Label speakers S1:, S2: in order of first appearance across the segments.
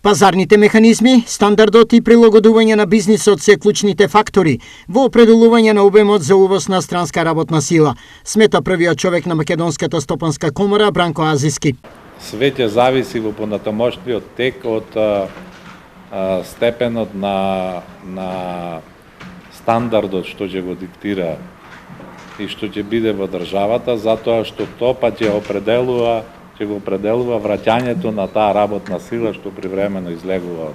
S1: Пазарните механизми, стандардот и прилагодување на бизнисот се клучните фактори во определување на обемот за увоз на странска работна сила, смета првиот човек на Македонската стопанска комора Бранко Азиски.
S2: Све ќе зависи во понатамошниот тек од степенот на стандардот што ќе го диктира и што ќе биде во државата, затоа што тоа па ќе го определува враќањето на таа работна сила што привремено излегува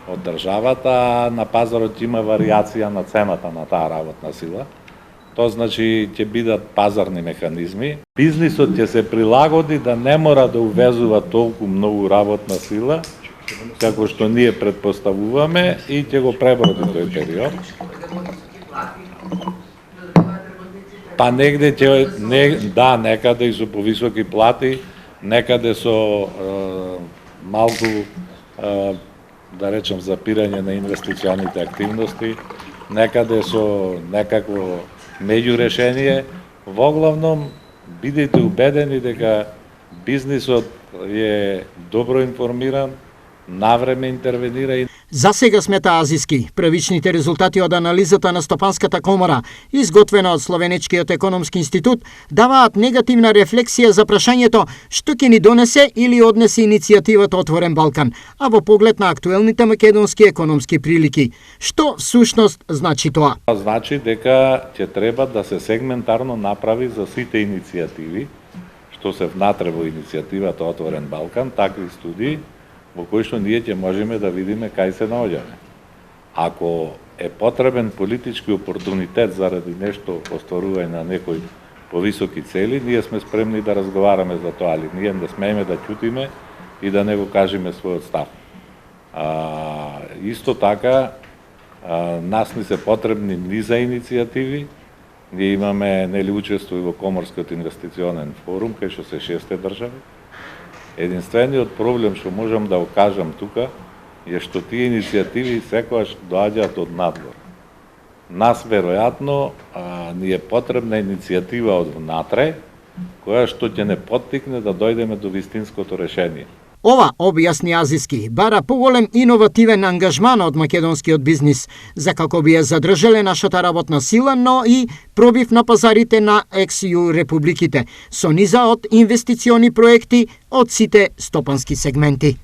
S2: од државата, а на пазарот има варијација на цената на таа работна сила. Тоа значи ќе бидат пазарни механизми. Бизнисот ќе се прилагоди да не мора да увезува толку многу работна сила, како што ние предпоставуваме, и ќе го преброди тој период. Па негде некаде и со повисоки плати, некаде со малку, да речем, запирање на инвестиционите активности, некаде со некакво меѓурешение. Во главном, бидете убедени дека бизнисот е добро информиран, навреме интервенира и
S1: за сега, смета Азиски, првичните резултати од анализата на Стопанската комора, изготвена од Словенечкиот економски институт, даваат негативна рефлексија за прашањето што ќе ни донесе или однесе иницијативата Отворен Балкан, а во поглед на актуелните македонски економски прилики. Што всушност значи тоа?
S2: Значи дека ќе треба да се сегментарно направи за сите иницијативи што се внатре во иницијативата Отворен Балкан, такви студии во кои што ние ќе можеме да видиме кај се наоѓаме. Ако е потребен политички опортунитет заради нешто остварување на некои повисоки цели, ние сме спремни да разговараме за тоа, али ние не смееме да ќутиме и да не го кажеме својот став. Исто така, нас ни се потребни низа иницијативи. Ние имаме учество во Коморскиот инвестиционен форум, кај што се 6 држави. Единствениот проблем што можам да го кажам тука е што тие иницијативи секогаш доаѓаат од надвор. Нас веројатно ни е потребна иницијатива од внатре, која што ќе не поттикне да дојдеме до вистинското решение.
S1: Ова, објасни Азиски, бара поголем иновативен ангажман од македонскиот бизнис, за како би ја задржале нашата работна сила, но и пробив на пазарите на екс-ју републиките, со низа од инвестициони проекти од сите стопански сегменти.